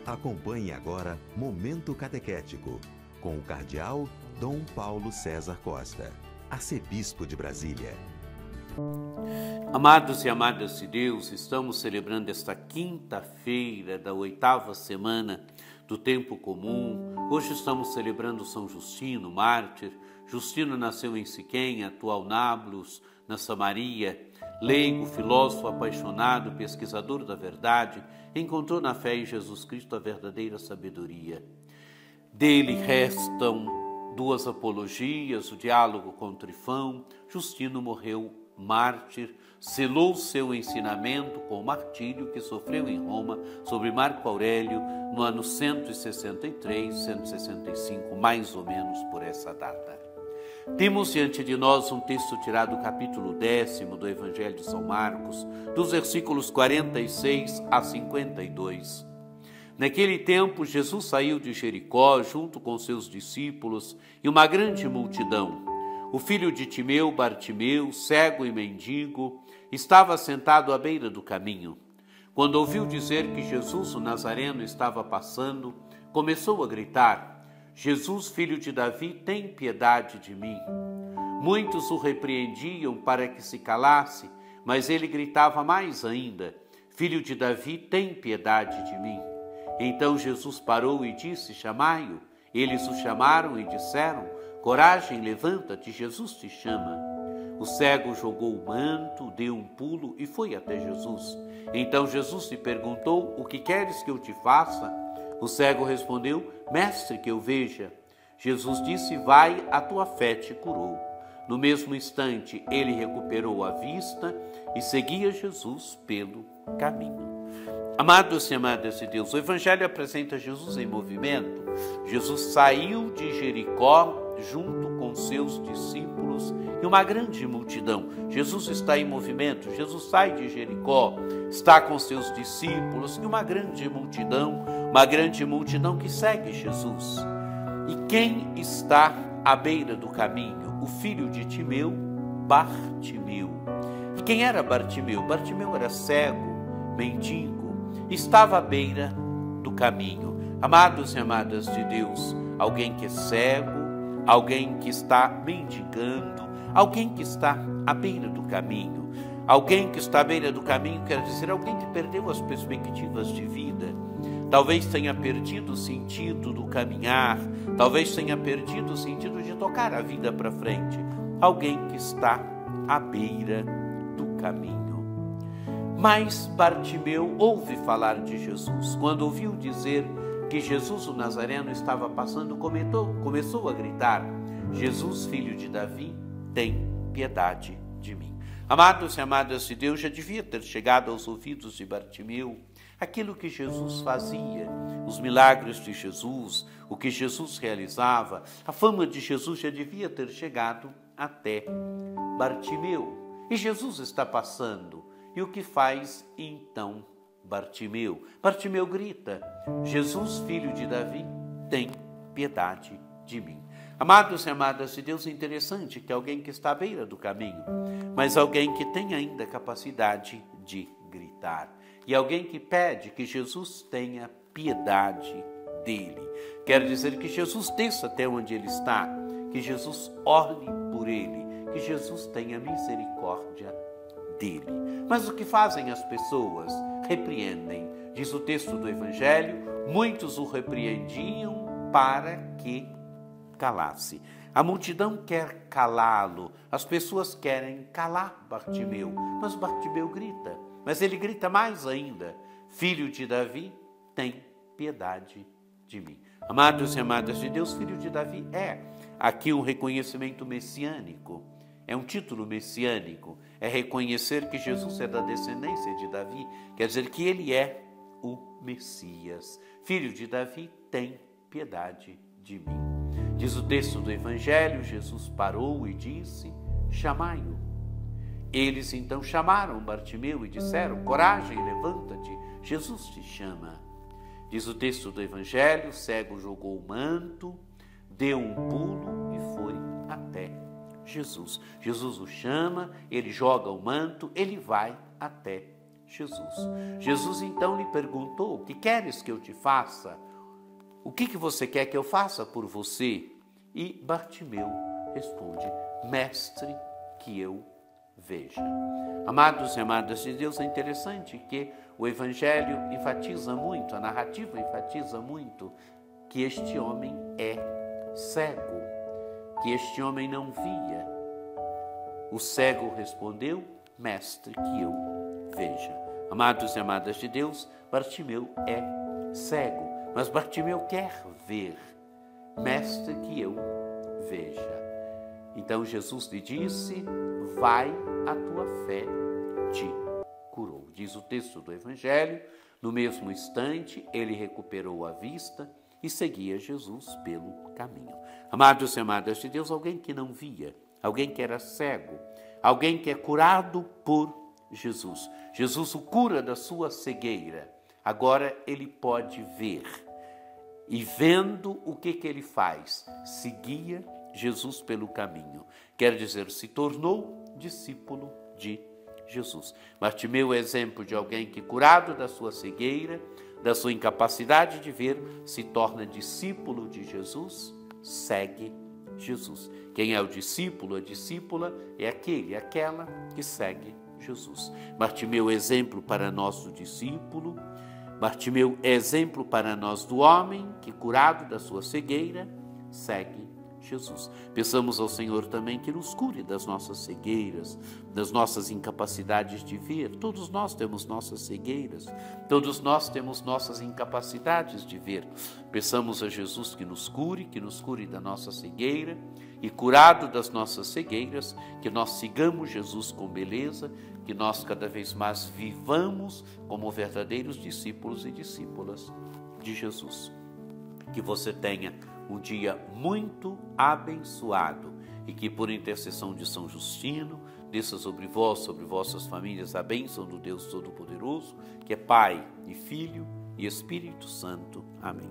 Acompanhe agora Momento Catequético, com o Cardeal Dom Paulo César Costa, arcebispo de Brasília. Amados e amadas de Deus, estamos celebrando esta quinta-feira da 8ª semana do tempo comum. Hoje estamos celebrando São Justino, mártir. Justino nasceu em Siquém, atual Nablus, na Samaria. Leigo, filósofo apaixonado, pesquisador da verdade, encontrou na fé em Jesus Cristo a verdadeira sabedoria. Dele restam duas apologias, o diálogo com Trifão. Justino morreu mártir, selou seu ensinamento com o martírio que sofreu em Roma sobre Marco Aurélio no ano 163, 165, mais ou menos por essa data. Temos diante de nós um texto tirado do capítulo 10º do Evangelho de São Marcos, dos versículos 46 a 52. Naquele tempo, Jesus saiu de Jericó junto com seus discípulos e uma grande multidão. O filho de Timeu, Bartimeu, cego e mendigo, estava sentado à beira do caminho. Quando ouviu dizer que Jesus, o Nazareno, estava passando, começou a gritar: Jesus, filho de Davi, tem piedade de mim. Muitos o repreendiam para que se calasse, mas ele gritava mais ainda: Filho de Davi, tem piedade de mim. Então Jesus parou e disse: Chamai-o. Eles o chamaram e disseram: Coragem, levanta-te, Jesus te chama. O cego jogou o manto, deu um pulo e foi até Jesus. Então Jesus lhe perguntou: O que queres que eu te faça? O cego respondeu: Mestre, que eu veja. Jesus disse: Vai, a tua fé te curou. No mesmo instante, ele recuperou a vista e seguia Jesus pelo caminho. Amados e amadas de Deus, o Evangelho apresenta Jesus em movimento. Jesus saiu de Jericó junto com seus discípulos e uma grande multidão. Jesus está em movimento, Jesus sai de Jericó, está com seus discípulos e uma grande multidão que segue Jesus. E quem está à beira do caminho? O filho de Timeu, Bartimeu. E quem era Bartimeu? Bartimeu era cego, mendigo, estava à beira do caminho. Amados e amadas de Deus, alguém que é cego, alguém que está mendigando, alguém que está à beira do caminho. Alguém que está à beira do caminho quer dizer alguém que perdeu as perspectivas de vida. Talvez tenha perdido o sentido do caminhar, talvez tenha perdido o sentido de tocar a vida para frente. Alguém que está à beira do caminho. Mas Bartimeu ouve falar de Jesus. Quando ouviu dizer que Jesus, o Nazareno, estava passando, começou a gritar: Jesus, filho de Davi, tem piedade de mim. Amados e amadas de Deus, já devia ter chegado aos ouvidos de Bartimeu aquilo que Jesus fazia, os milagres de Jesus, o que Jesus realizava. A fama de Jesus já devia ter chegado até Bartimeu. E Jesus está passando. E o que faz então Bartimeu? Bartimeu grita: Jesus, filho de Davi, tem piedade de mim. Amados e amadas de Deus, é interessante que alguém que está à beira do caminho, mas alguém que tem ainda capacidade de gritar. E alguém que pede que Jesus tenha piedade dele. Quer dizer que Jesus desça até onde ele está, que Jesus olhe por ele, que Jesus tenha misericórdia dele. Mas o que fazem as pessoas? Repreendem. Diz o texto do Evangelho: muitos o repreendiam para que calasse. A multidão quer calá-lo, as pessoas querem calar Bartimeu, mas Bartimeu grita. Mas ele grita mais ainda: Filho de Davi, tem piedade de mim. Amados e amadas de Deus, filho de Davi é aqui um reconhecimento messiânico. É um título messiânico, é reconhecer que Jesus é da descendência de Davi, quer dizer que ele é o Messias. Filho de Davi, tem piedade de mim. Diz o texto do Evangelho: Jesus parou e disse: Chamai-o. Eles então chamaram Bartimeu e disseram: Coragem, levanta-te, Jesus te chama. Diz o texto do Evangelho: o cego jogou o manto, deu um pulo e foi até Jesus. Jesus o chama, ele joga o manto, ele vai até Jesus. Jesus então lhe perguntou: o que queres que eu te faça? O que você quer que eu faça por você? E Bartimeu responde: mestre, que eu veja. Amados e amadas de Deus, é interessante que o Evangelho enfatiza muito, a narrativa enfatiza muito que este homem é cego, que este homem não via. O cego respondeu: mestre, que eu veja. Amados e amadas de Deus, Bartimeu é cego, mas Bartimeu quer ver. Mestre, que eu veja. Então Jesus lhe disse: vai, a tua fé te curou. Diz o texto do Evangelho, no mesmo instante ele recuperou a vista e seguia Jesus pelo caminho. Amados e amadas de Deus, alguém que não via, alguém que era cego, alguém que é curado por Jesus. Jesus o cura da sua cegueira. Agora ele pode ver. E vendo, o que ele faz? Seguia Jesus pelo caminho. Quer dizer, se tornou discípulo de Jesus. Bartimeu é exemplo de alguém que, curado da sua cegueira, da sua incapacidade de ver, se torna discípulo de Jesus, segue Jesus. Quem é o discípulo, a discípula, é aquele, aquela que segue Jesus. Bartimeu é exemplo para nós do discípulo. Bartimeu é exemplo para nós do homem que, curado da sua cegueira, segue Jesus. Peçamos ao Senhor também que nos cure das nossas cegueiras, das nossas incapacidades de ver. Todos nós temos nossas cegueiras, todos nós temos nossas incapacidades de ver. Peçamos a Jesus que nos cure da nossa cegueira, e curado das nossas cegueiras, que nós sigamos Jesus com beleza, que nós cada vez mais vivamos como verdadeiros discípulos e discípulas de Jesus. Que você tenha um dia muito abençoado e que, por intercessão de São Justino, desça sobre vós, sobre vossas famílias, a bênção do Deus Todo-Poderoso, que é Pai e Filho e Espírito Santo. Amém.